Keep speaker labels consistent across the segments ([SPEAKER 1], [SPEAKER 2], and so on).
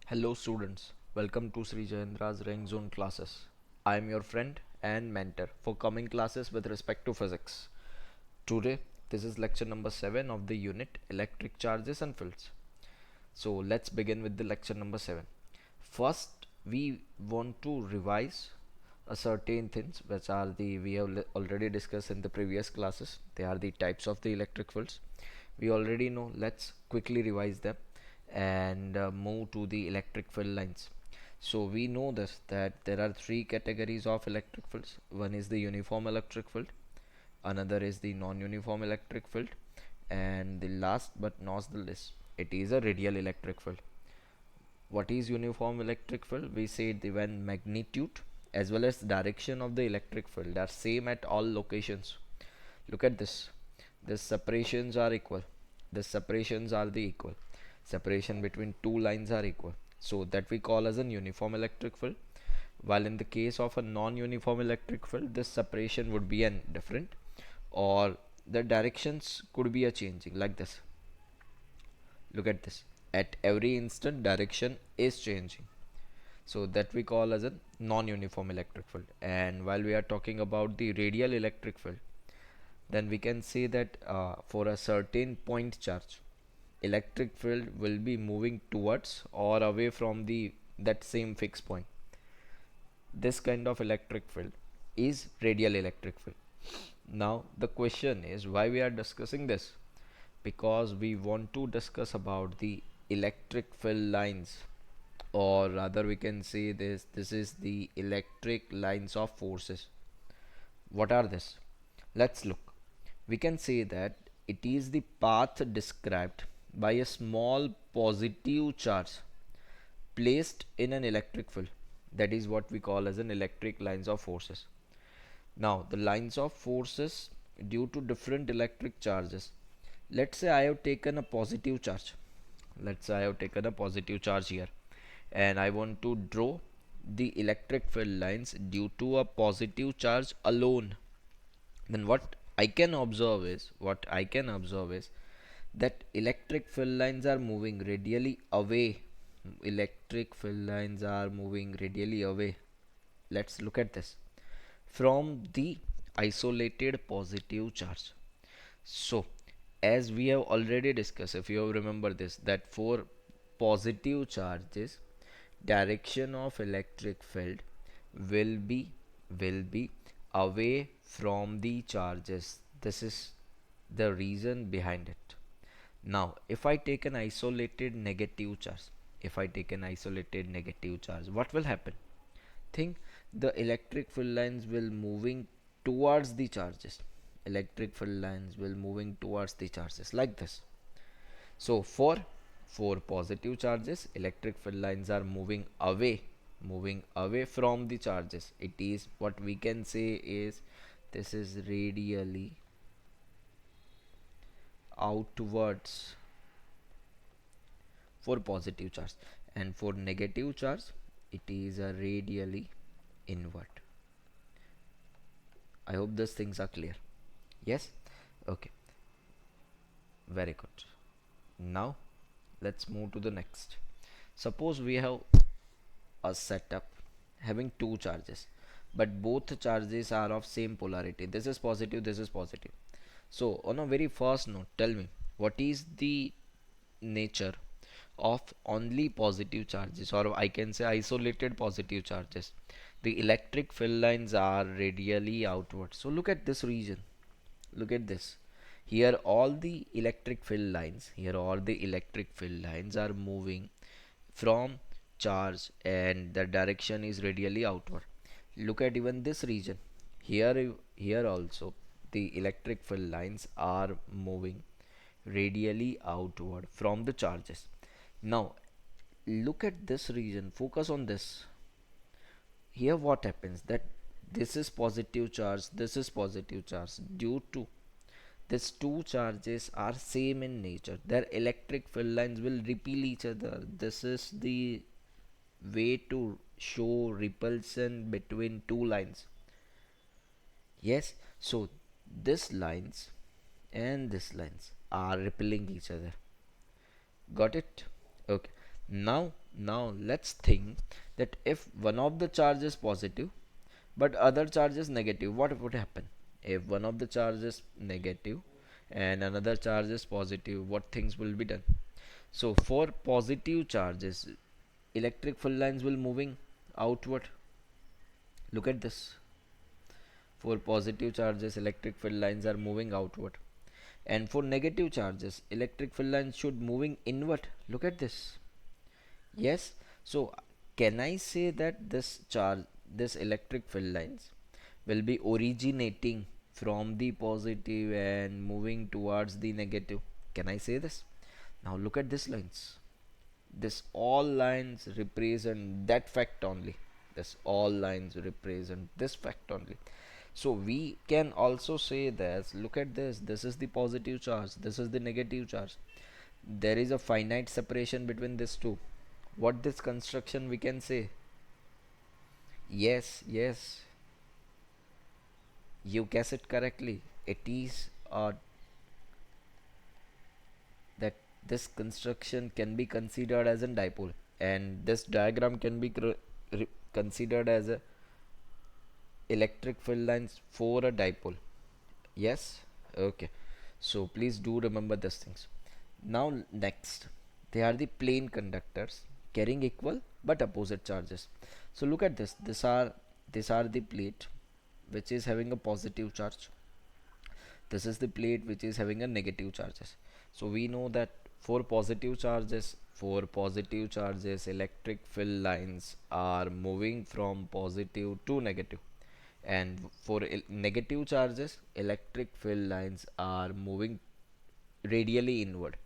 [SPEAKER 1] Hello students, welcome to Sri Jayendra's Rank Zone classes. I am your friend and mentor for coming classes with respect to physics. Today, this is lecture number 7 of the unit Electric Charges and Fields. So let's begin with the lecture number 7. First, we want to revise a certain things which are the we have already discussed in the previous classes. They are the types of the electric fields. We already know. Let's quickly revise them and move to the electric field lines. So we know this that there are three categories of electric fields. One is the uniform electric field, another is the non-uniform electric field, and the last but not the least, it is a radial electric field. What is uniform electric field? We said the when magnitude as well as direction of the electric field are same at all locations. Look at this. The separations are equal. The separations are the equal. Separation between two lines are equal. So that we call as an uniform electric field. While in the case of a non-uniform electric field, this separation would be an different, or the directions could be a changing like this. Look at this. At every instant, direction is changing. So that we call as a non-uniform electric field. And while we are talking about the radial electric field, then we can say that for a certain point charge, electric field will be moving towards or away from the that same fixed point. This kind of electric field is radial electric field. Now the question is why we are discussing this, because we want to discuss about the electric field lines, or rather we can say this is the electric lines of forces. What are this? Let's look. We can say that it is the path described by a small positive charge placed in an electric field. That is what we call as an electric lines of forces. Now the lines of forces due to different electric charges. Let's say I have taken a positive charge. Let's say I have taken a positive charge here, and I want to draw the electric field lines due to a positive charge alone. Then what I can observe is that electric field lines are moving radially away. Electric field lines are moving radially away. Let's look at this from the isolated positive charge. So as we have already discussed, if you remember this, that for positive charges, direction of electric field will be will be away from the charges. This is the reason behind it. Now if I take an isolated negative charge, what will happen? Think, the electric field lines will moving towards the charges. Electric field lines will moving towards the charges like this. So for positive charges, electric field lines are moving away from the charges. It is what we can say is this is radially outwards for positive charge, and for negative charge it is a radially inward. I hope these things are clear. Yes. Okay, very good. Now let's move to the next. Suppose we have a setup having two charges, but both charges are of same polarity. This is positive, this is positive. So on a very first note, tell me what is the nature of only positive charges, or I can say isolated positive charges. The electric field lines are radially outward. So look at this region. Look at this. Here all the electric field lines are moving from charge, and the direction is radially outward. Look at even this region. Here also the electric field lines are moving radially outward from the charges. Now look at this region, focus on this. Here what happens, that this is positive charge, this is positive charge. Due to these two charges are same in nature, their electric field lines will repel each other. This is the way to show repulsion between two lines. Yes, so this lines and this lines are repelling each other. Got it? Okay. Now let's think that if one of the charge is positive but other charge is negative, what would happen? If one of the charge is negative and another charge is positive, what things will be done? So for positive charges, electric field lines will moving outward. Look at this. For positive charges, electric field lines are moving outward. And for negative charges, electric field lines should moving inward. Look at this. Yes. So can I say that this electric field lines will be originating from the positive and moving towards the negative? Can I say this? Now look at these lines. This all lines represent that fact only. This all lines represent this fact only. So we can also say this. Look at this. This is the positive charge. This is the negative charge. There is a finite separation between these two. What this construction we can say? Yes, yes, you guess it correctly. It is that this construction can be considered as a dipole, and this diagram can be considered as a electric field lines for a dipole. Yes, okay. So please do remember these things. Now next, they are the plane conductors carrying equal but opposite charges. So look at this. These are the plate which is having a positive charge. This is the plate which is having a negative charges. So we know that for positive charges, electric field lines are moving from positive to negative, and for negative charges, electric field lines are moving radially inward.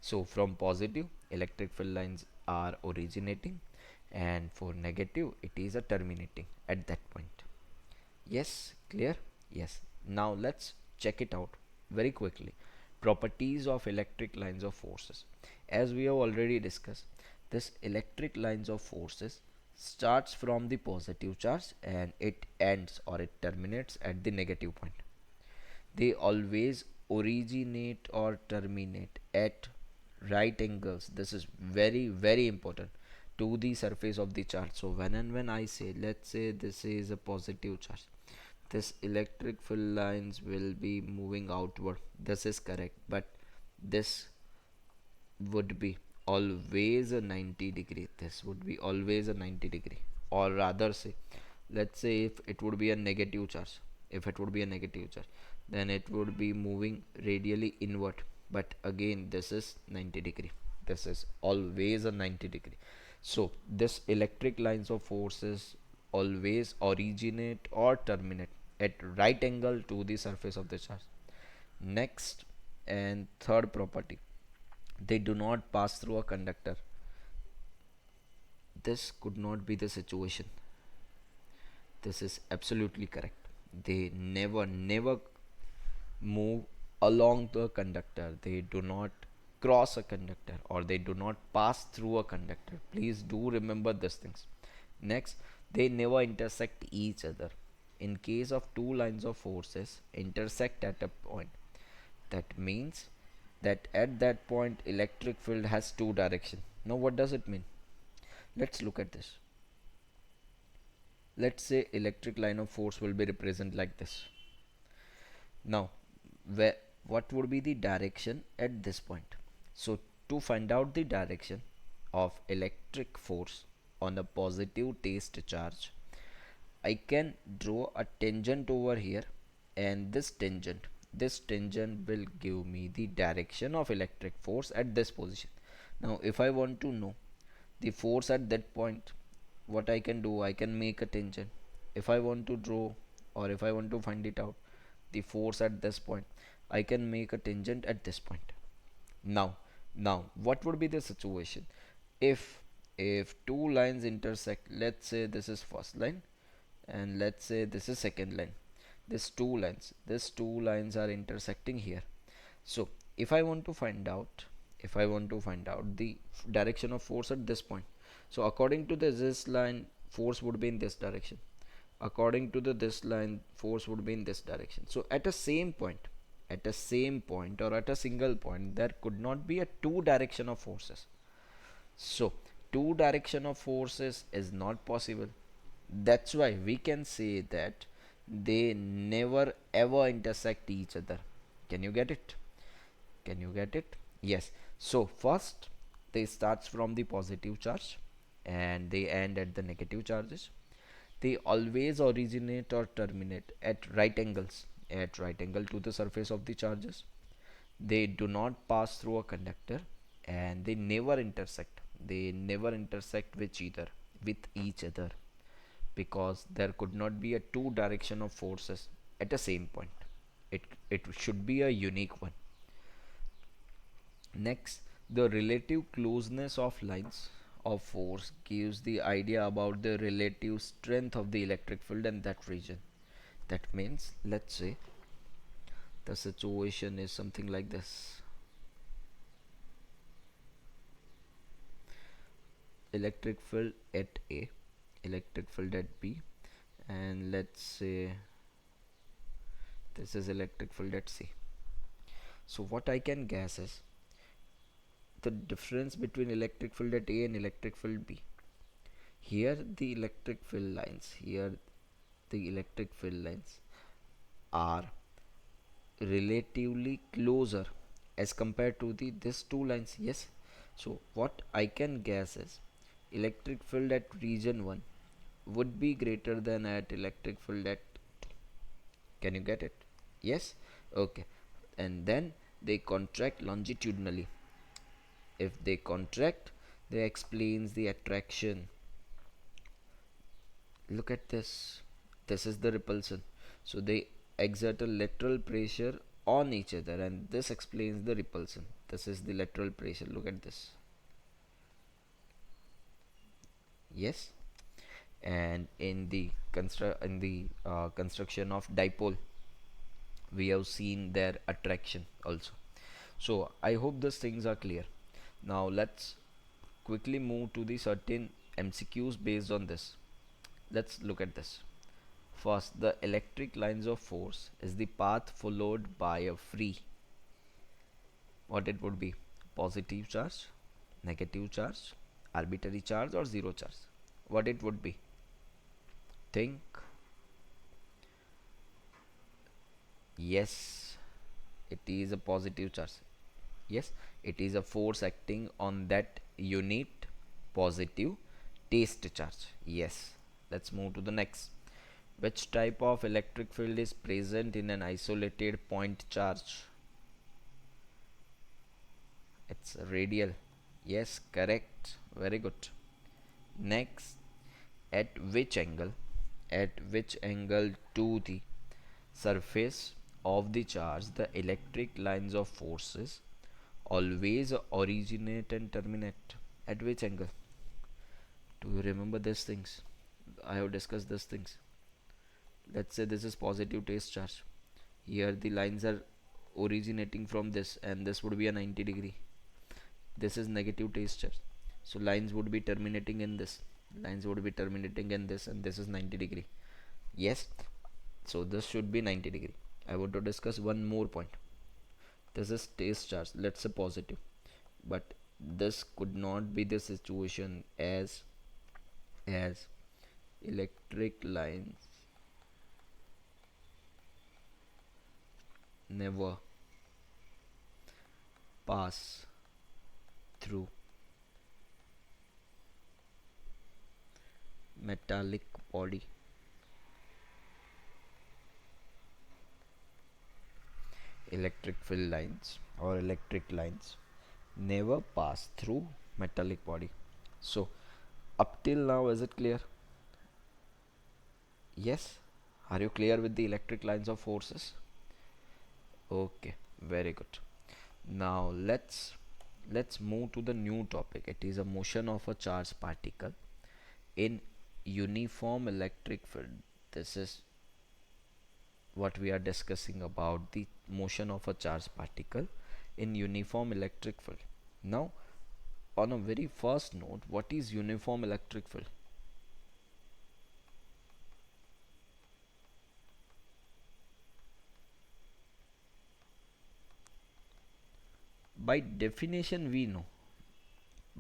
[SPEAKER 1] So from positive, electric field lines are originating, and for negative, it is a terminating at that point. Yes, clear? Yes. Now let's check it out very quickly. Properties of electric lines of forces. As we have already discussed, this electric lines of forces starts from the positive charge and it ends or it terminates at the negative point. They always originate or terminate at right angles. This is very very important to the surface of the charge. So when I say, let's say this is a positive charge, this electric field lines will be moving outward. This is correct, but this would be always a 90 degree. This would be always a 90 degree, or rather say, let's say if it would be a negative charge, if it would be a negative charge, then it would be moving radially inward. But again, this is 90 degree. This is always a 90 degree. So this electric lines of forces always originate or terminate at right angle to the surface of the charge. Next and third property, they do not pass through a conductor. This could not be the situation. This is absolutely correct. They never move along the conductor. They do not cross a conductor, or they do not pass through a conductor. Please do remember these things. Next, they never intersect each other. In case of two lines of forces intersect at a point, that means that at that point electric field has two direction. Now what does it mean? Let's look at this. Let's say electric line of force will be represented like this. Now where what would be the direction at this point? So to find out the direction of electric force on a positive taste charge, I can draw a tangent over here, and this tangent will give me the direction of electric force at this position. Now if I want to know the force at that point, what I can do, I can make a tangent. If I want to draw, or if I want to find it out, the force at this point, I can make a tangent at this point. Now now what would be the situation if two lines intersect? Let's say this is first line, and let's say this is second line. These two lines are intersecting here. So if I want to find out the direction of force at this point, so according to this line, force would be in this direction. According to this line, force would be in this direction. So at a same point or at a single point, there could not be a two direction of forces. So two direction of forces is not possible. That's why we can say that they never ever intersect each other. Can you get it? Can you get it? Yes. So first they starts from the positive charge and they end at the negative charges. They always originate or terminate at right angle to the surface of the charges. They do not pass through a conductor and they never intersect. They never intersect with each other because there could not be a two direction of forces at the same point. It should be a unique one. Next, the relative closeness of lines of force gives the idea about the relative strength of the electric field in that region. That means, let's say the situation is something like this: electric field at A, electric field at B, and let's say this is electric field at C. So, what I can guess is the difference between electric field at A and electric field B. Here the electric field lines are relatively closer as compared to the this two lines. Yes. So what I can guess is electric field at region 1 would be greater than at electric field at, can you get it? Yes. Okay. And then they contract longitudinally. If they contract, they explains the attraction. Look at this is the repulsion. So they exert a lateral pressure on each other and this explains the repulsion. This is the lateral pressure. Look at this. Yes. And in the construction of dipole we have seen their attraction also. So I hope these things are clear. Now let's quickly move to the certain MCQs based on this. Let's look at this. First, the electric lines of force is the path followed by a free. What it would be? Positive charge, negative charge, arbitrary charge, or zero charge. What it would be? Think. Yes, it is a positive charge. Yes, it is a force acting on that unit positive taste charge. Yes, let's move to the next. Which type of electric field is present in an isolated point charge? It's radial. Yes, correct. Very good. Next, at which angle? At which angle to the surface of the charge the electric lines of forces always originate and terminate? At which angle? Do you remember these things? I have discussed these things. Let's say this is positive taste charge. Here the lines are originating from this and this would be a 90-degree. This is negative taste charge. So lines would be terminating in this. Lines would be terminating in this and this is 90-degree. Yes. So this should be 90-degree. I want to discuss one more point. This is taste charge. Let's say positive. But this could not be the situation as electric lines never pass through metallic body. Electric field lines or electric lines never pass through metallic body. So up till now, is it clear? Yes. Are you clear with the electric lines of forces? Okay, very good. Now let's move to the new topic. It is a motion of a charged particle in uniform electric field. This is what we are discussing about the motion of a charged particle in uniform electric field. Now, on a very first note, what is uniform electric field? By definition we know,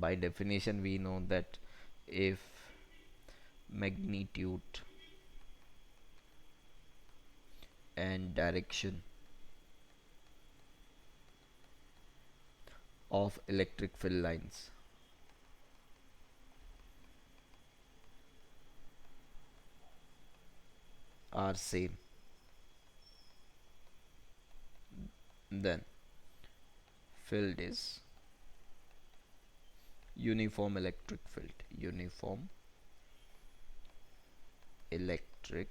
[SPEAKER 1] By definition we know that if magnitude and direction of electric field lines are same, then field is uniform electric field. Uniform electric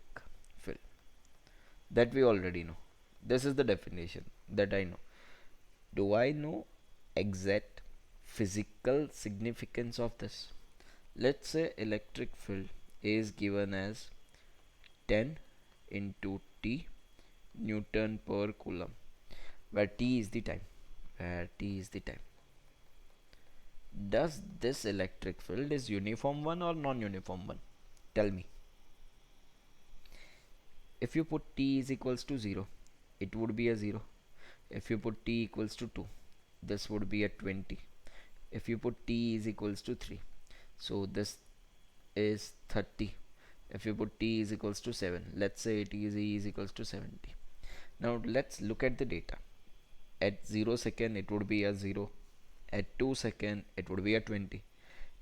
[SPEAKER 1] field, that we already know. This is the definition that I know. Do I know exact physical significance of this? Let's say electric field is given as 10 into T Newton per coulomb, where T is the time. Where T is the time. Does this electric field is uniform one or non-uniform one? Tell me. If you put T is equals to 0, it would be a 0. If you put T equals to 2, this would be a 20. If you put T is equals to 3, so this is 30. If you put T is equals to 7, let's say T is equals to 70. Now let's look at the data. At 0 second it would be a 0. At 2 second it would be a 20.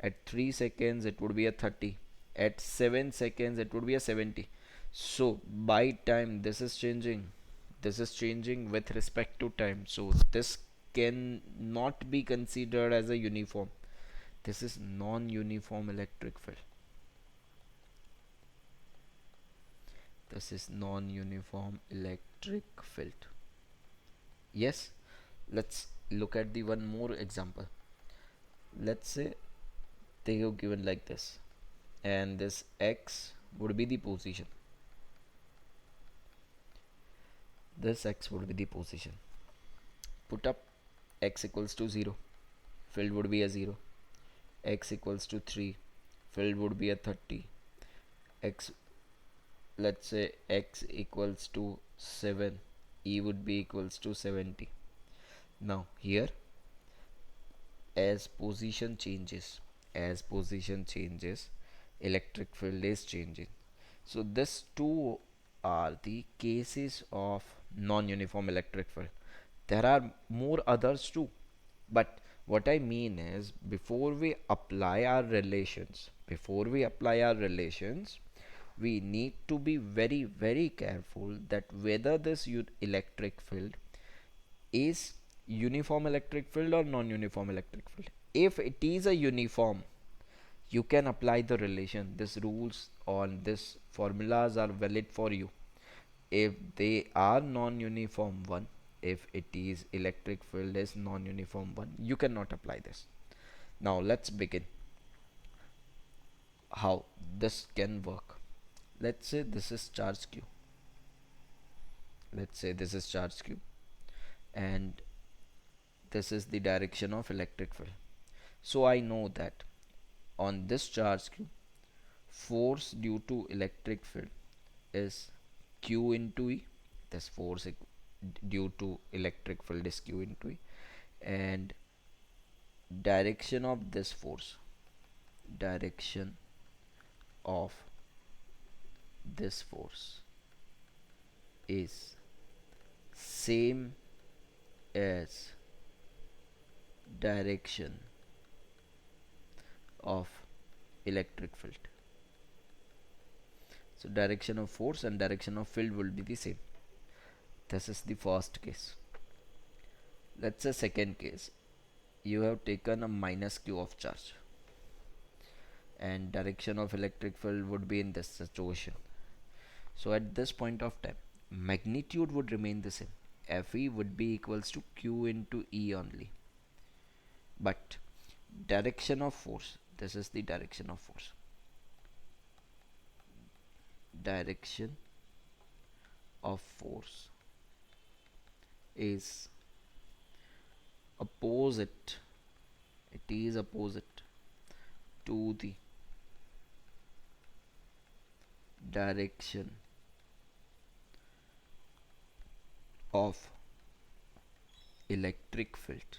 [SPEAKER 1] At 3 seconds it would be a 30. At 7 seconds it would be a 70. So by time this is changing. This is changing with respect to time. So this can not be considered as a uniform. This is non-uniform electric field. This is non-uniform electric field. Yes, let's look at the one more example. Let's say they have given like this, and this x would be the position. This x would be the position. Put up x equals to 0, field would be a 0. X equals to 3, field would be a 30. X, let's say x equals to 7, E would be equals to 70. Now here, as position changes, electric field is changing. So this two are the cases of non-uniform electric field. There are more others too, but what I mean is before we apply our relations, we need to be very careful that whether this electric field is uniform electric field or non-uniform electric field. If it is a uniform, you can apply the relation. These rules on this formulas are valid for you. If they are non-uniform one, if it is electric field is non-uniform one, you cannot apply this. Now let's begin how this can work. Let's say this is charge q. And this is the direction of electric field. So I know that on this charge q, force due to electric field is q into e. This force due to electric field is q into e, and direction of this force, is same as direction of electric field. So direction of force and direction of field will be the same. This is the first case. Let's say second case. You have taken a minus q of charge, and direction of electric field would be in this situation. So at this point of time, magnitude would remain the same. Fe would be equals to q into e only. But direction of force, this is the direction of force. Direction of force is opposite. It is opposite to the direction of electric field.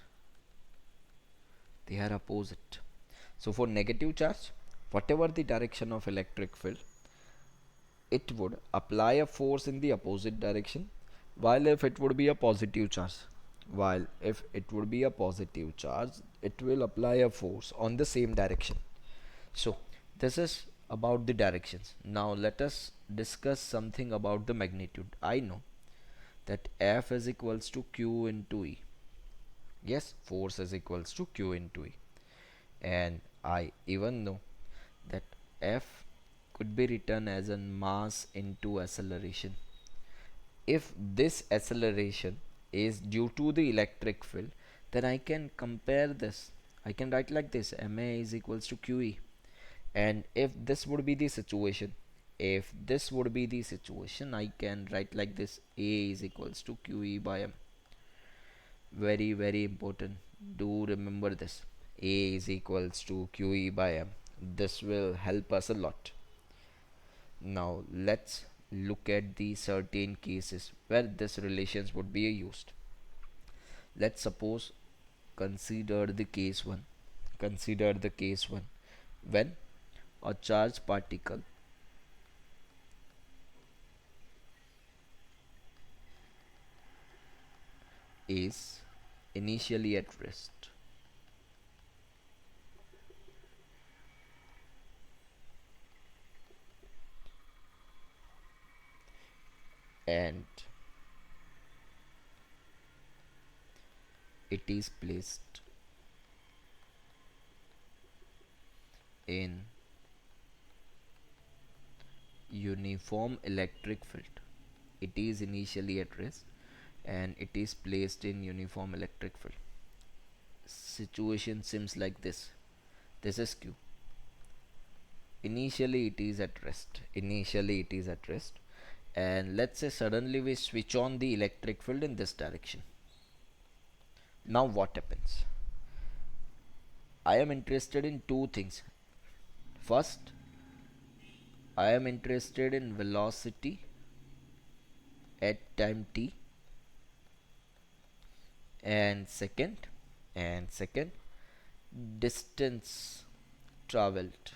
[SPEAKER 1] they are opposite. So for negative charge, whatever the direction of electric field, it would apply a force in the opposite direction, while if it would be a positive charge, it will apply a force on the same direction. So this is about the directions. Now let us discuss something about the magnitude. I know that F is equals to Q into E. Yes, force is equals to Q into E. And I even know that F could be written as a mass into acceleration. If this acceleration is due to the electric field, then I can compare this. I can write like this: ma is equals to qe. And if this would be the situation, I can write like this: a is equals to qe by m. Very, very important. Do remember this: a is equals to qe by m. This will help us a lot. Now let's look at the certain cases where this relations would be used. Let's suppose, consider the case 1. Consider the case 1 when a charged particle is initially at rest and it is placed in uniform electric field. It is initially at rest and it is placed in uniform electric field. Situation seems like this. This is Q. Initially it is at rest. And let's say suddenly we switch on the electric field in this direction. Now what happens? I am interested in two things. First, I am interested in velocity at time t, and second, distance traveled.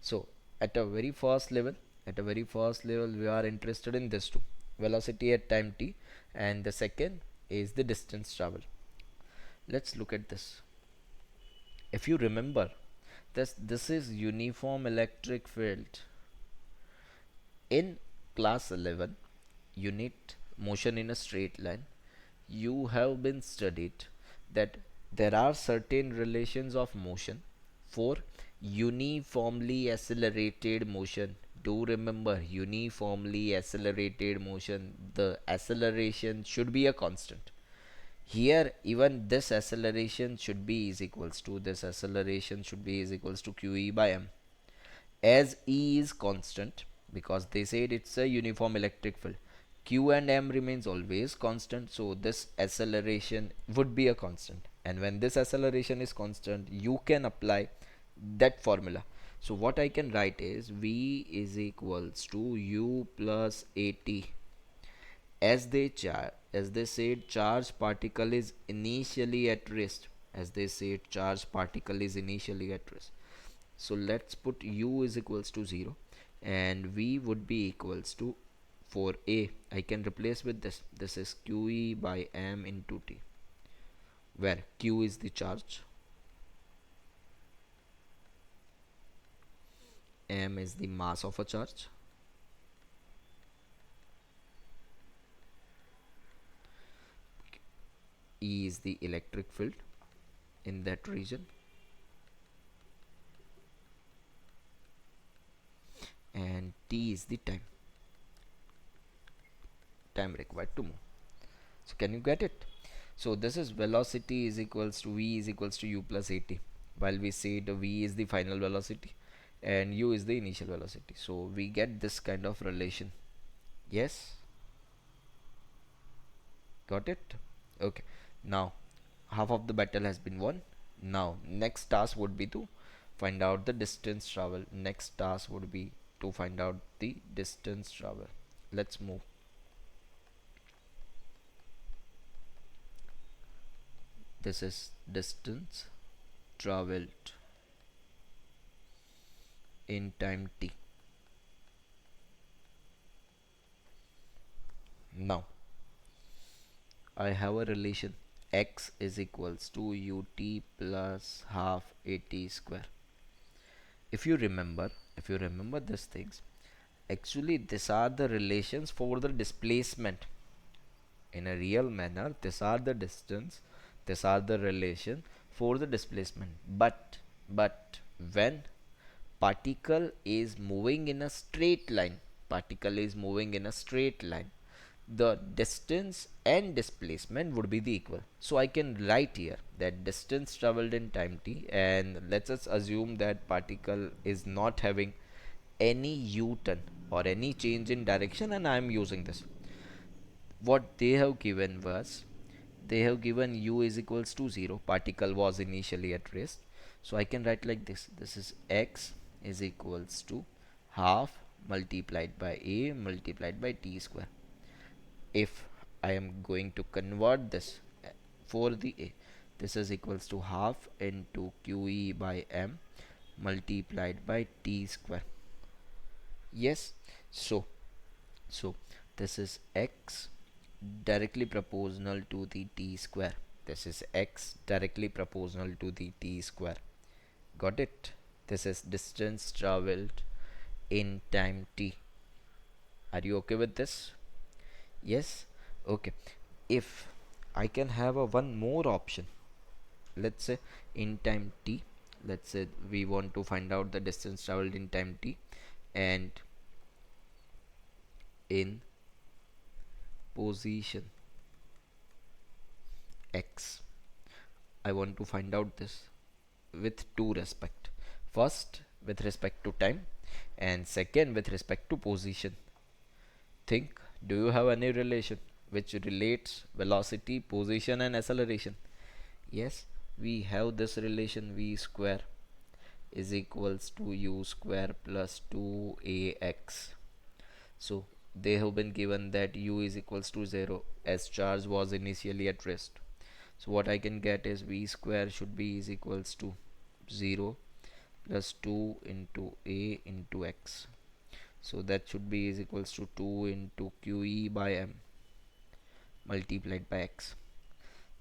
[SPEAKER 1] So at a very first level, we are interested in this two: velocity at time t, and the second is the distance travel. Let's look at this. If you remember, this is uniform electric field. In class 11, unit motion in a straight line, you have been studied that there are certain relations of motion for uniformly accelerated motion. Do remember, uniformly accelerated motion, the acceleration should be a constant. Here even this acceleration should be is equals to qe by m. As E is constant, because they said it's a uniform electric field, Q and M remains always constant, so this acceleration would be a constant. And when this acceleration is constant, you can apply that formula. So what I can write is V is equals to U plus AT. As they said, charged particle is initially at rest. So let's put U is equals to 0 and V would be equals to, for A I can replace with this is QE by M into T, where Q is the charge, M is the mass of a charge, E is the electric field in that region, and T is the time required to move. So can you get it? So this is velocity is equals to V is equals to U plus AT, while we say the V is the final velocity and U is the initial velocity. So we get this kind of relation. Yes, got it? Okay, now half of the battle has been won. Now next task would be to find out the distance travel. Let's move. This is distance traveled in time t. Now I have a relation x is equals to ut plus half at square. If you remember, if you remember these things, actually these are the relations for the displacement. In a real manner, these are the distance, these are the relation for the displacement. But when particle is moving in a straight line, particle is moving in a straight line, the distance and displacement would be the equal. So I can write here that distance traveled in time t, and let's just assume that particle is not having any u-turn or any change in direction, and I am using this. What they have given was, they have given u is equals to 0. Particle was initially at rest. So I can write like this. This is x is equals to half multiplied by a multiplied by t square. If I am going to convert this for the a, this is equals to half into qe by m multiplied by t square. Yes. So so this is x directly proportional to the t square. This is x directly proportional to the t square. Got it? This is distance traveled in time t. Are you okay with this? Yes. Okay. If I can have a one more option, let's say in time t, let's say we want to find out the distance traveled in time t, and in position x, I want to find out this with two respect. First with respect to time, and second with respect to position. Think, do you have any relation which relates velocity, position and acceleration? Yes, we have this relation v square is equals to u square plus 2ax. So they have been given that u is equals to 0 as charge was initially at rest. So what I can get is v square should be is equals to 0 plus 2 into a into x. So that should be is equals to 2 into qe by m multiplied by x.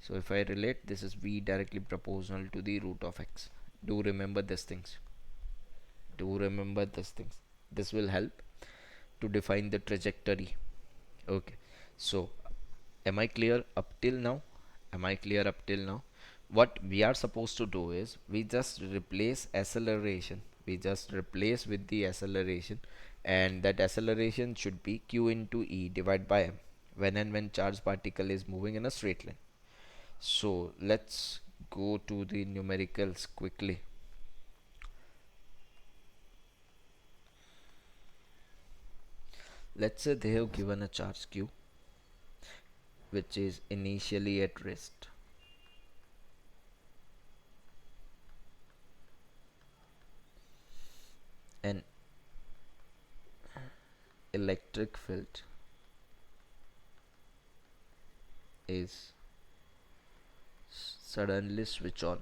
[SPEAKER 1] So if I relate, this is v directly proportional to the root of x. Do remember these things. Do remember these things. This will help to define the trajectory. Okay. So am I clear up till now? Am I clear up till now? What we are supposed to do is we just replace acceleration. We just replace with the acceleration, and that acceleration should be q into e divided by m when and when charged particle is moving in a straight line. So let's go to the numericals quickly. Let's say they have given a charge q which is initially at rest. An electric field is suddenly switch on,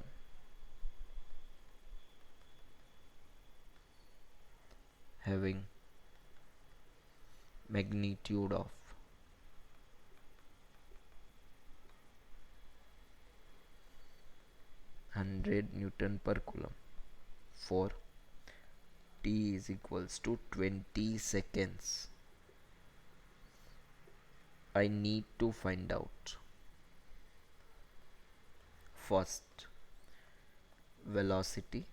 [SPEAKER 1] having magnitude of 100 Newton per coulomb for t is equals to 20 seconds. I need to find out first velocity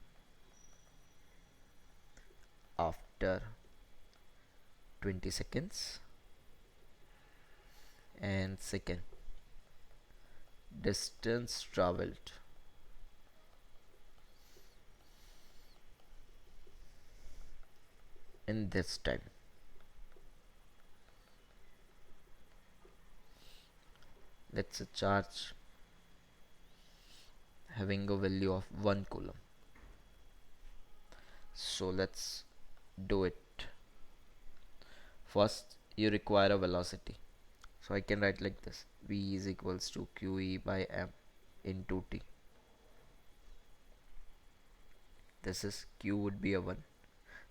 [SPEAKER 1] after 20 seconds, and second distance traveled in this time. Let's say charge having a value of 1 coulomb. So let's do it. First you require a velocity, so I can write like this: v is equals to qe by m. into t. This is q would be a 1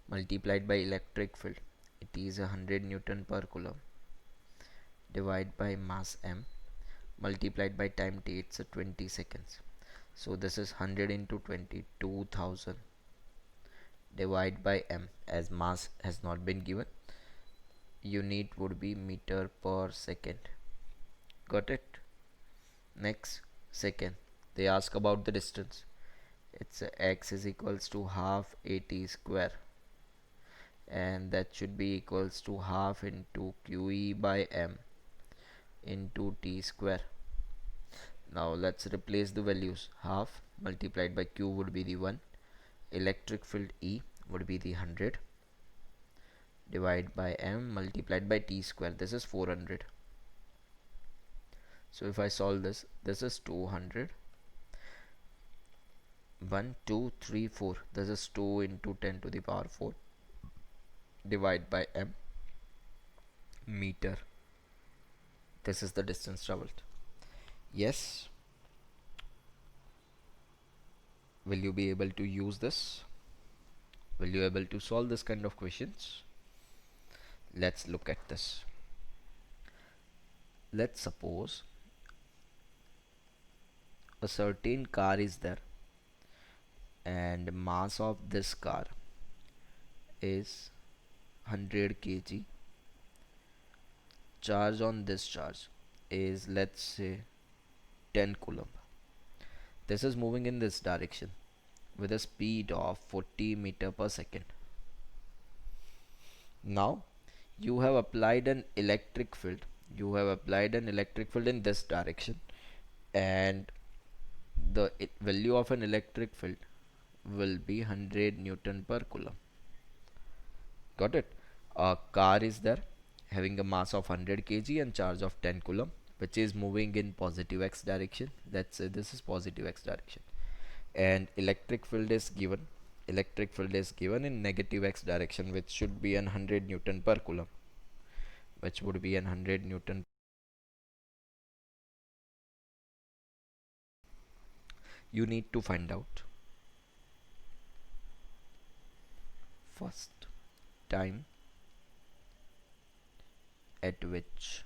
[SPEAKER 1] multiplied by electric field. It is 100 Newton per coulomb divided by mass m multiplied by time t. It's a 20 seconds. So this is 100 into 20, 2000 divided by m, as mass has not been given. Unit would be meter per second. Got it? Next, second, they ask about the distance. It's x is equals to half at square, and that should be equals to half into qe by m into t square. Now let's replace the values. Half multiplied by q would be the 1, electric field E would be the 100 divided by m multiplied by t square. This is 400. So if I solve this, this is 200. 1 2 3 4, this is 2 into 10 to the power 4 divided by m meter. This is the distance traveled. Yes, will you be able to use this? Will you able to solve this kind of questions? Let's look at this. Let's suppose a certain car is there, and mass of this car is 100 kg. Charge on this charge is, let's say, 10 coulomb. This is moving in this direction with a speed of 40 meter per second. Now you have applied an electric field. You have applied an electric field in this direction, and the value of an electric field will be 100 Newton per coulomb. Got it? A car is there having a mass of 100 kg and charge of 10 coulomb, which is moving in positive x direction. Let's say this is positive x direction, and electric field is given. Electric field is given in negative x direction, which should be 100 Newton per coulomb, which would be 100 Newton. You need to find out first time at which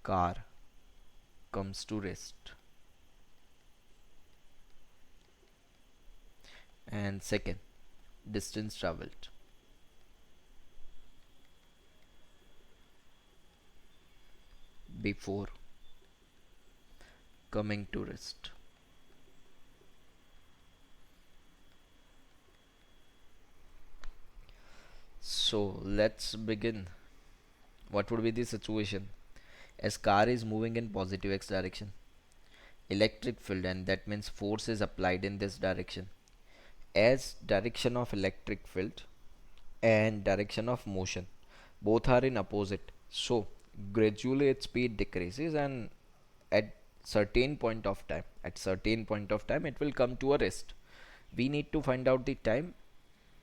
[SPEAKER 1] car comes to rest, and second, distance traveled before coming to rest. So let's begin. What would be the situation? As car is moving in positive x direction, electric field, and that means force is applied in this direction. As direction of electric field and direction of motion both are in opposite, so gradually its speed decreases, and at certain point of time it will come to a rest. We need to find out the time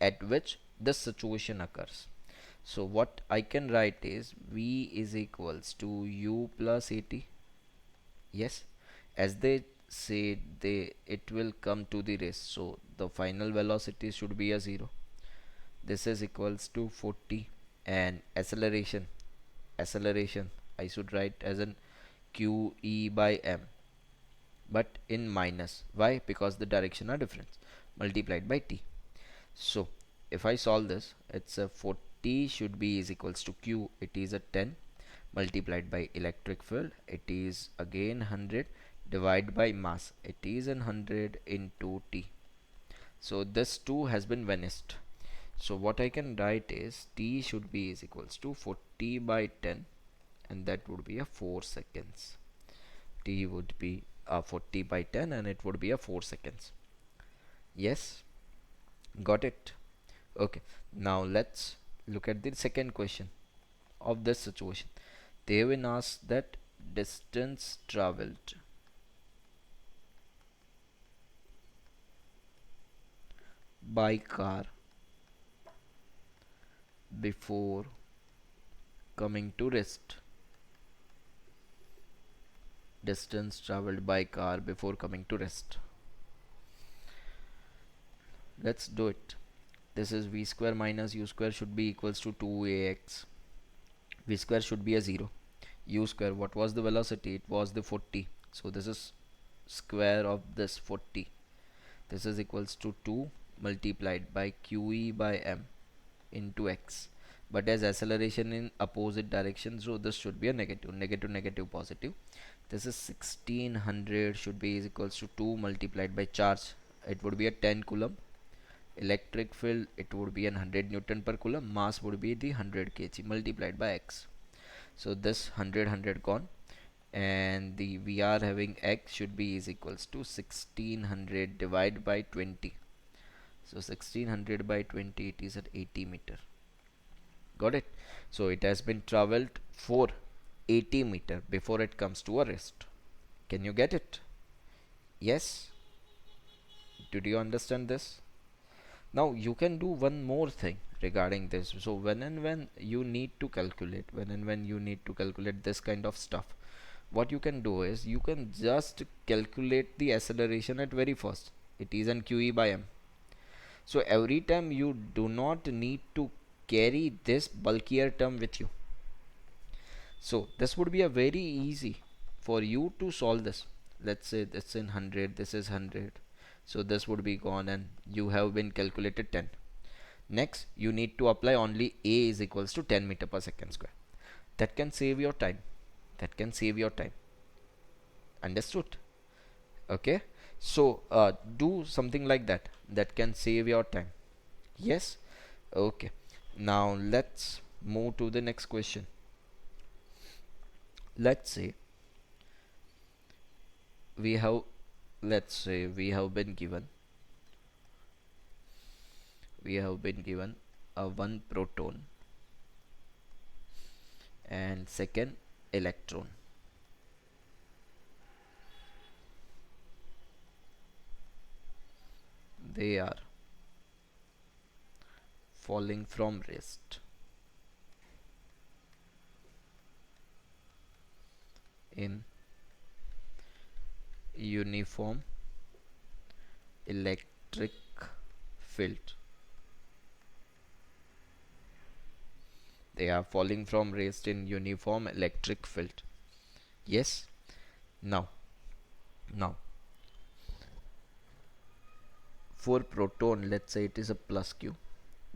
[SPEAKER 1] at which this situation occurs. So what I can write is v is equals to u plus at. Yes, as they say, they it will come to the rest, so the final velocity should be a 0. This is equals to 40, and acceleration I should write as an qe by m, but in minus. Why? Because the direction are different, multiplied by t. So if I solve this, it's a 40 should be is equals to q, it is a 10 multiplied by electric field, it is again 100 divided by mass, it is 100 into t. So this 2 has been vanished. So what I can write is t should be is equals to 40 by 10, and that would be a 4 seconds. T would be 40 by 10, and it would be a 4 seconds. Yes, got it? Okay, now let's look at the second question of this situation. They have been asked that distance traveled by car before coming to rest. distance traveled by car before coming to rest. Let's do it. This is v square minus u square should be equals to 2ax. V square should be a 0. U square, what was the velocity? It was the 40. So this is square of this 40. This is equals to 2 multiplied by QE by m into x. But as acceleration in opposite direction, so this should be a negative. Negative, negative, positive. This is 1600 should be is equals to 2 multiplied by charge. It would be a 10 coulomb. Electric field, it would be an 100 Newton per coulomb. Mass would be the 100 kg multiplied by x. So this 100 gone, and the we are having x should be is equals to 1600 divided by 20. So 1600 by 20, it is at 80 meter. Got it? So it has been traveled for 80 meter before it comes to a rest. Can you get it? Yes? Did you understand this? Now you can do one more thing regarding this. So when you need to calculate, when you need to calculate this kind of stuff, what you can do is you can just calculate the acceleration at very first. It is an QE by m. So every time you do not need to carry this bulkier term with you. So this would be a very easy for you to solve this. Let's say this in 100, this is 100. So this would be gone and you have been calculated 10. Next, you need to apply only A is equals to 10 meter per second square. That can save your time. That can save your time. Understood? Okay. So do something like that. That can save your time. Yes? Okay. Now let's move to the next question. Let's say we have been given a one proton and second electron. They are falling from rest in uniform electric field. They are falling from rest in uniform electric field. Yes. Now for proton, let's say it is a plus q.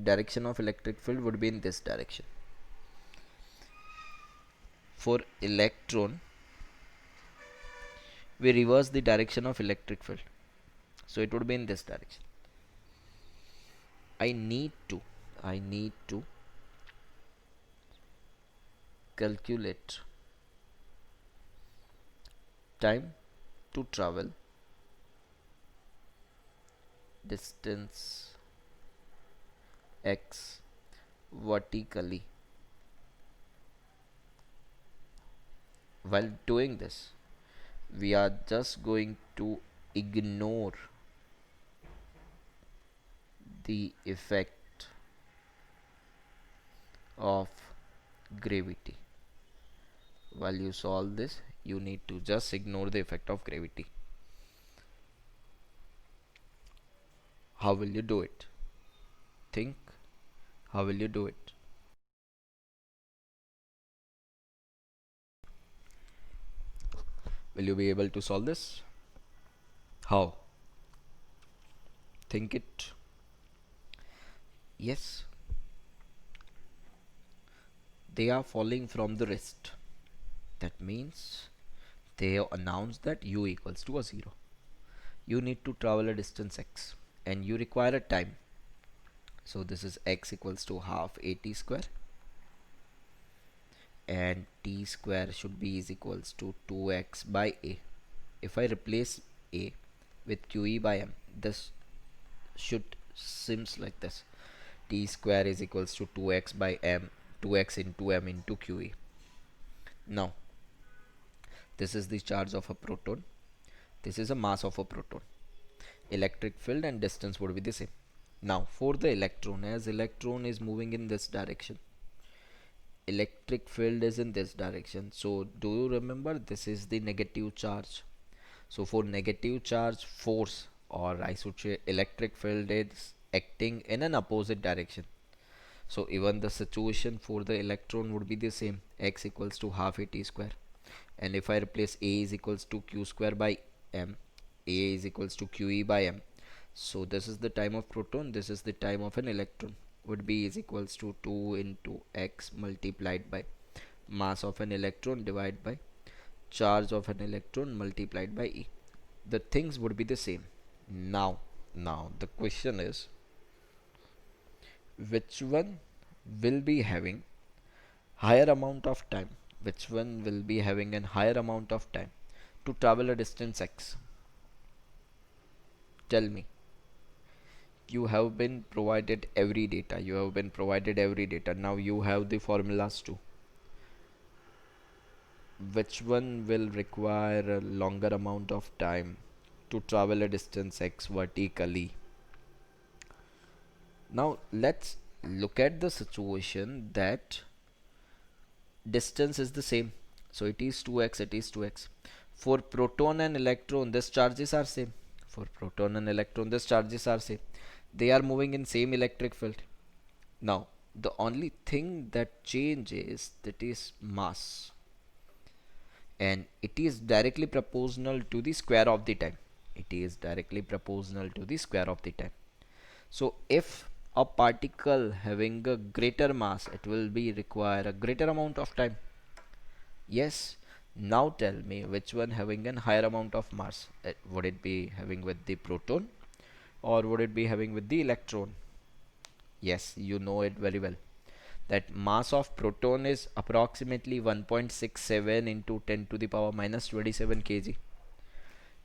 [SPEAKER 1] Direction of electric field would be in this direction. For electron, we reverse the direction of electric field. So it would be in this direction. I need to calculate time to travel, distance x vertically. While doing this, we are just going to ignore the effect of gravity. While you solve this, you need to just ignore the effect of gravity. How will you do it? Think, how will you do it? Will you be able to solve this? How? Think it. Yes. They are falling from the rest. That means they have announced that u equals to a 0. You need to travel a distance x and you require a time. So this is x equals to half at square, and t square should be is equals to 2x by a. If I replace a with QE by m, this should seems like this. T square is equals to 2x by m, 2x into m into QE. Now this is the charge of a proton, this is a mass of a proton. Electric field and distance would be the same. Now for the electron, as electron is moving in this direction, electric field is in this direction. So do you remember, this is the negative charge. So for negative charge, force, or I should say electric field, is acting in an opposite direction. So even the situation for the electron would be the same, x equals to half a t square. And if I replace a is equals to q square by m, a is equals to qe by m. So this is the time of proton, this is the time of an electron, would be is equals to 2 into x multiplied by mass of an electron divided by charge of an electron multiplied by e. The things would be the same. Now the question is, which one will be having higher amount of time, which one will be having an higher amount of time to travel a distance x? Tell me. You have been provided every data, you have been provided every data, now you have the formulas too. Which one will require a longer amount of time to travel a distance x vertically? Now let's look at the situation that distance is the same, so it is 2x, it is 2x. For proton and electron, these charges are same. For proton and electron, these charges are same, they are moving in same electric field. Now the only thing that changes, that is mass, and it is directly proportional to the square of the time. It is directly proportional to the square of the time. So if a particle having a greater mass, it will be require a greater amount of time. Yes. Now tell me, which one having a higher amount of mass? Would it be having with the proton, or would it be having with the electron? Yes, you know it very well, that mass of proton is approximately 1.67 into 10 to the power minus 27 kg,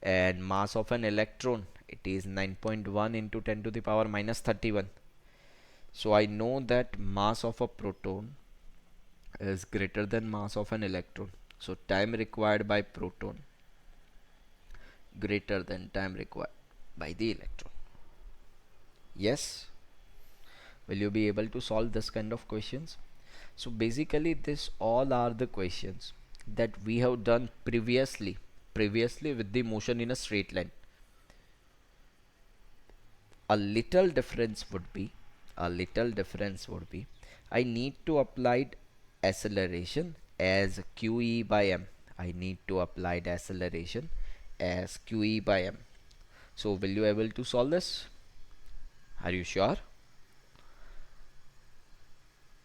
[SPEAKER 1] and mass of an electron, it is 9.1 into 10 to the power minus 31. So I know that mass of a proton is greater than mass of an electron, so time required by proton greater than time required by the electron. Yes, will you be able to solve this kind of questions? So basically this all are the questions that we have done previously with the motion in a straight line. A little difference would be, I need to apply acceleration as qe by m. I need to apply the acceleration as qe by m. So will you able to solve this? Are you sure?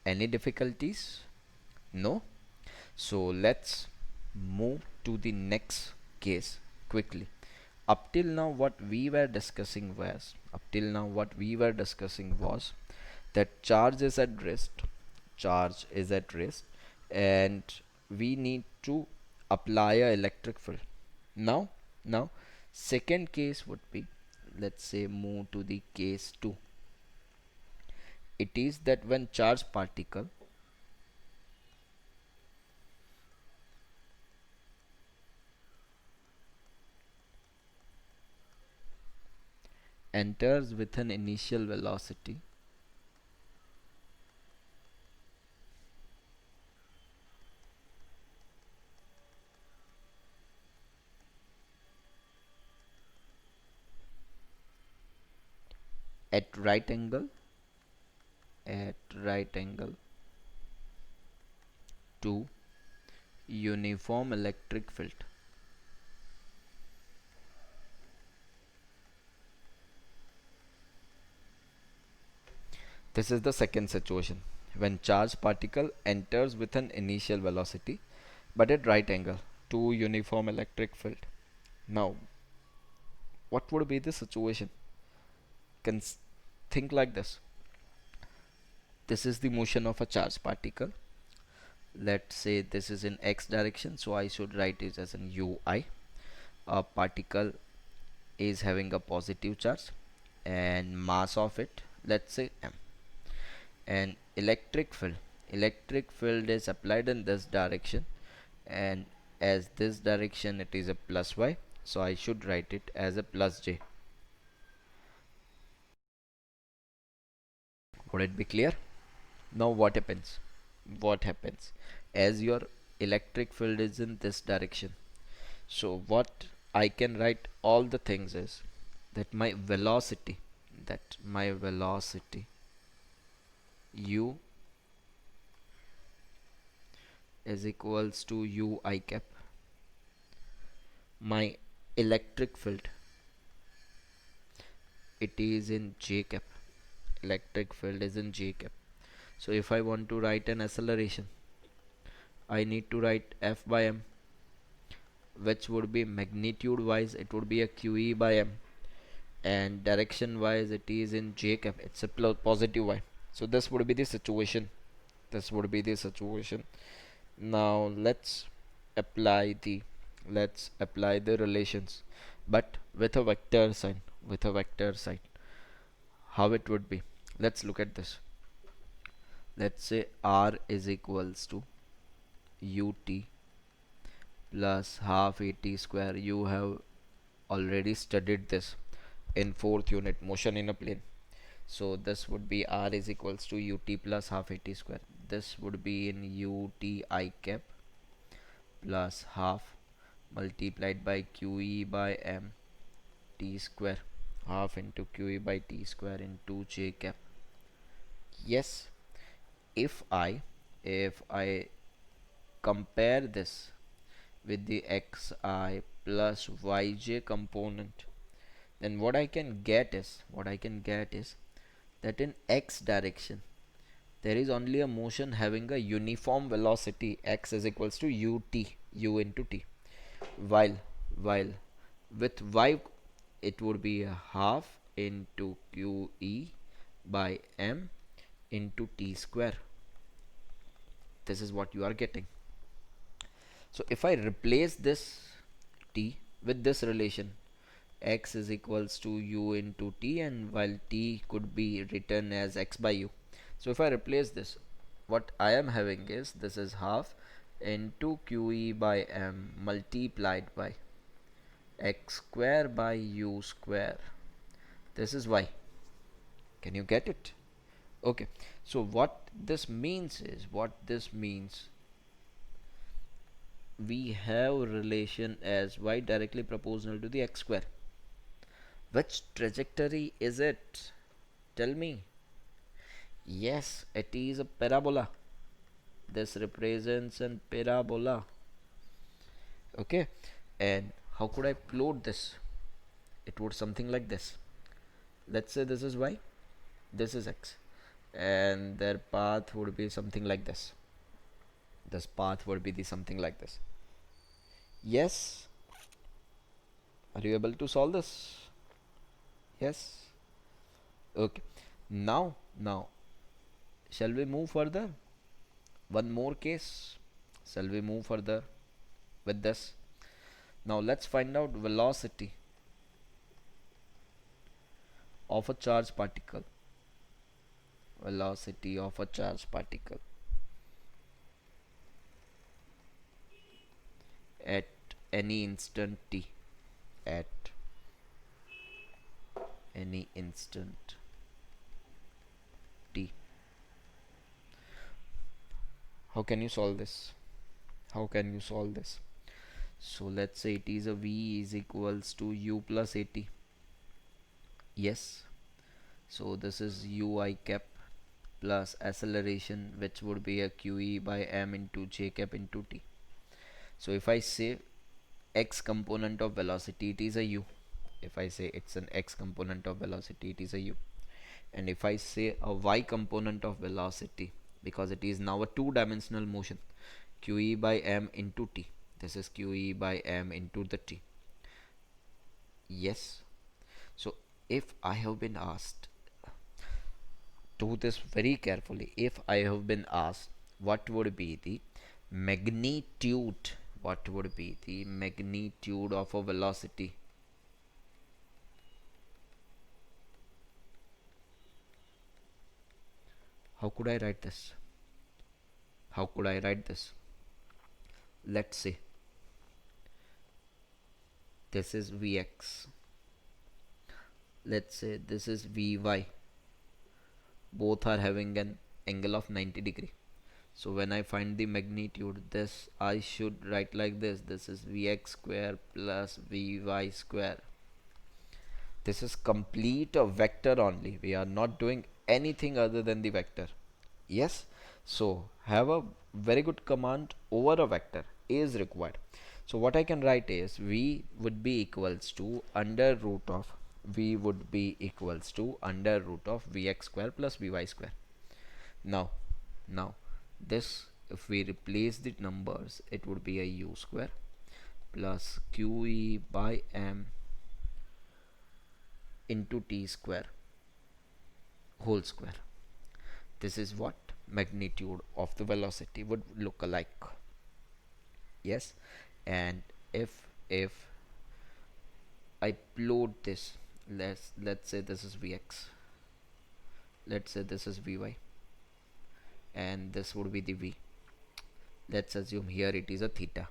[SPEAKER 1] Any difficulties? No? So let's move to the next case quickly. Up till now what we were discussing was that charge is at rest, and we need to apply a electric field. Now second case would be, let's say move to the case 2. It is that when charged particle enters with an initial velocity at right angle to uniform electric field. This is the second situation, when charged particle enters with an initial velocity but at right angle to uniform electric field. Now what would be the situation? Can think like this. This is the motion of a charged particle. Let's say this is in x direction, so I should write it as an ui. A particle is having a positive charge and mass of it, let's say m, and electric field is applied in this direction, and as this direction it is a plus y, so I should write it as a plus j. Would it be clear? Now what happens? what happens? As your electric field is in this direction, so what I can write all the things is that my velocity u is equals to u I cap. My electric field, it is in j cap. Electric field is in j cap. So if I want to write an acceleration, I need to write F by m, which would be magnitude wise it would be a QE by m, and direction wise it is in j cap, it's a positive y. So this would be the situation. This would be the situation. Now let's apply the relations, but with a vector sign. With a vector sign, how it would be, let's look at this. Let's say r is equals to ut plus half at square. You have already studied this in fourth unit, motion in a plane. So this would be r is equals to ut plus half at square. This would be in ut I cap plus half multiplied by qe by m t square, half into qe by t square into j cap. Yes, if I compare this with the xi plus yj component, then what I can get is that in x direction there is only a motion having a uniform velocity, x is equals to u into t, while with y it would be a half into qe by m into t square. This is what you are getting. So if I replace this t with this relation, x is equals to u into t, and while t could be written as x by u. So if I replace this, what I am having is this is half into qe by m multiplied by x square by u square. This is y. Can you get it? Okay. So what this means is, we have relation as y directly proportional to the x square. Which trajectory is it? Tell me. Yes, it is a parabola. This represents a parabola. Okay. And how could I plot this? It would something like this. Let's say this is y, this is x, and their path would be something like this. This path would be the something like this. Yes. Are you able to solve this? Yes. Okay. Now, shall we move further? One more case. Shall we move further with this? Now let's find out velocity of a charged particle. Velocity of a charged particle at any instant t. At any instant t. How can you solve this? How can you solve this? So let's say it is a v is equals to u plus at. Yes. So this is u I cap plus acceleration, which would be a qe by m into j cap into t. So if I say x component of velocity, it is a u. If I say it's an x component of velocity, it is a u. And if I say a y component of velocity, because it is now a two-dimensional motion, qe by m into t. This is qe by m into the t. Yes. So if I have been asked, do this very carefully, if I have been asked what would be the magnitude, what would be the magnitude of a velocity, how could I write this? How could I write this? Let's say this is Vx. Let's say this is Vy. Both are having an angle of 90 degree. So when I find the magnitude, this I should write like this. This is Vx square plus Vy square. This is complete a vector only. We are not doing anything other than the vector. Yes. So have a very good command over a vector is required. So what I can write is V would be equals to under root of Vx square plus Vy square. Now, now this, if we replace the numbers, it would be a u square plus qe by m into t square whole square. This is what magnitude of the velocity would look like. Yes. And if I plot this, let's say this is Vx, let's say this is Vy, and this would be the V. Let's assume here it is a theta.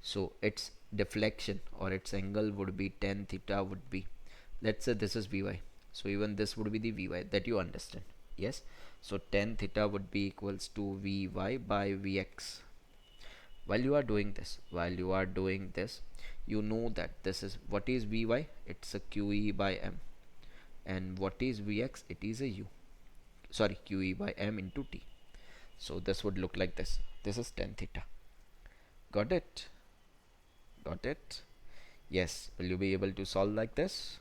[SPEAKER 1] So its deflection or its angle would be tan theta would be, let's say this is Vy. So even this would be the Vy that you understand. Yes. So tan theta would be equals to Vy by Vx. While you are doing this, you know that this is what is Vy, it's a qe by m, and what is Vx, it is a u, sorry, qe by m into t. So this would look like this. This is tan theta. Got it? Got it? Yes. Will you be able to solve like this?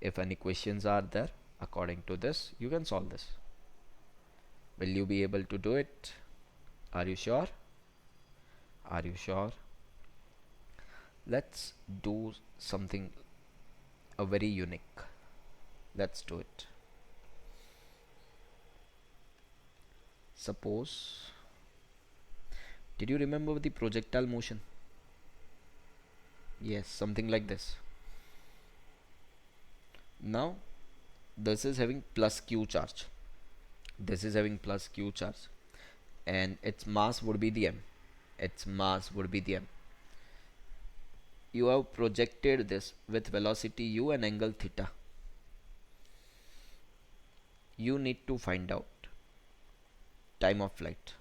[SPEAKER 1] If any questions are there according to this, you can solve this. Will you be able to do it? Are you sure? Are you sure? Let's do something a very unique. Let's do it. Suppose, did you remember the projectile motion? Yes, something like this. Now this is having plus q charge. This is having plus q charge, and its mass would be the m. Its mass would be the m. You have projected this with velocity u and angle theta. You need to find out time of flight.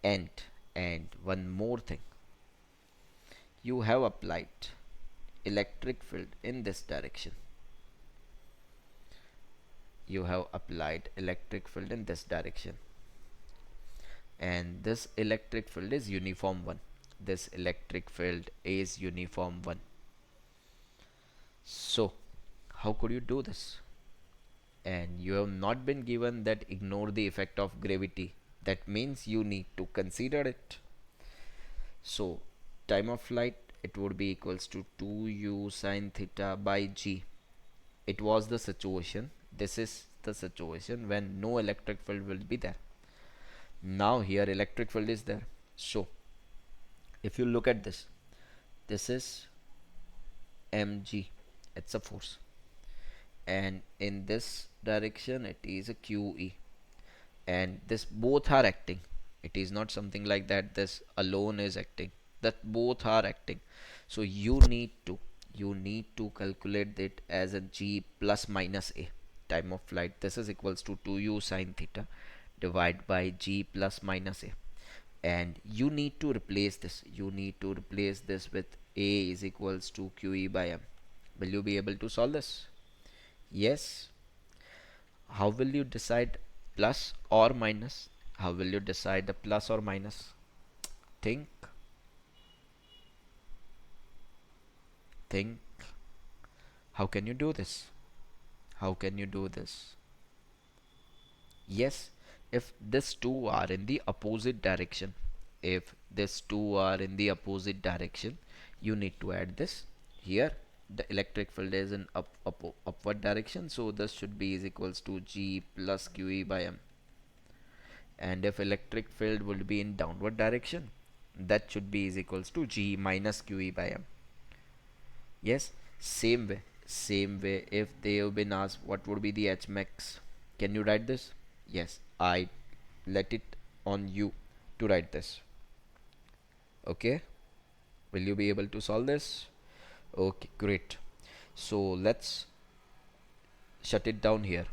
[SPEAKER 1] And one more thing. You have applied electric field in this direction. You have applied electric field in this direction. And this electric field is uniform 1. This electric field is uniform 1. So how could you do this? And you have not been given that ignore the effect of gravity. That means you need to consider it. So time of flight, it would be equals to 2u sine theta by g. It was the situation. This is the situation when no electric field will be there. Now here electric field is there. So if you look at this, this is mg, it's a force, and in this direction it is a qe, and this both are acting. It is not something like that this alone is acting, that both are acting. So you need to calculate it as a g plus minus a. Time of flight, this is equals to 2u sine theta divided by g plus minus a, and you need to replace this with a is equals to qe by m. Will you be able to solve this? Yes. How will you decide plus or minus? How will you decide the plus or minus? Think. Think. How can you do this? How can you do this? Yes, if these two are in the opposite direction, you need to add this here. The electric field is in upward direction, so this should be is equals to g plus qe by m. And if electric field would be in downward direction, that should be is equals to g minus qe by m. Yes, same way if they have been asked what would be the h max, can you write this? Yes, I let it on you to write this. Okay, will you be able to solve this? Okay, great. So let's shut it down here.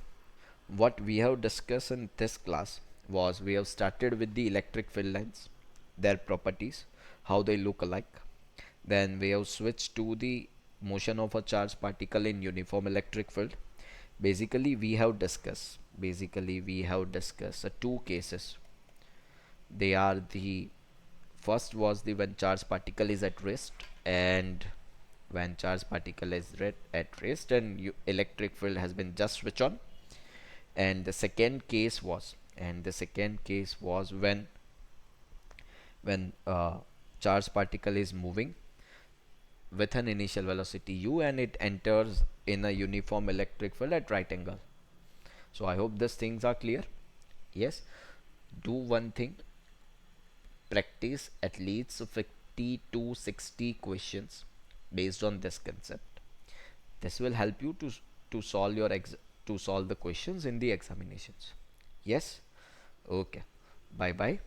[SPEAKER 1] What we have discussed in this class, was we have started with the electric field lines, their properties, how they look alike. Then we have switched to the motion of a charged particle in uniform electric field. Basically we have discussed two cases. They are the first was the when charged particle is at rest, and when charged particle is at rest and electric field has been just switch on. And the second case was when charged particle is moving with an initial velocity u and it enters in a uniform electric field at right angle. So I hope these things are clear. Yes, do one thing, practice at least 50 to 60 questions based on this concept. This will help you to solve to solve the questions in the examinations. Yes. Okay. Bye bye.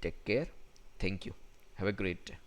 [SPEAKER 1] Take care. Thank you. Have a great day.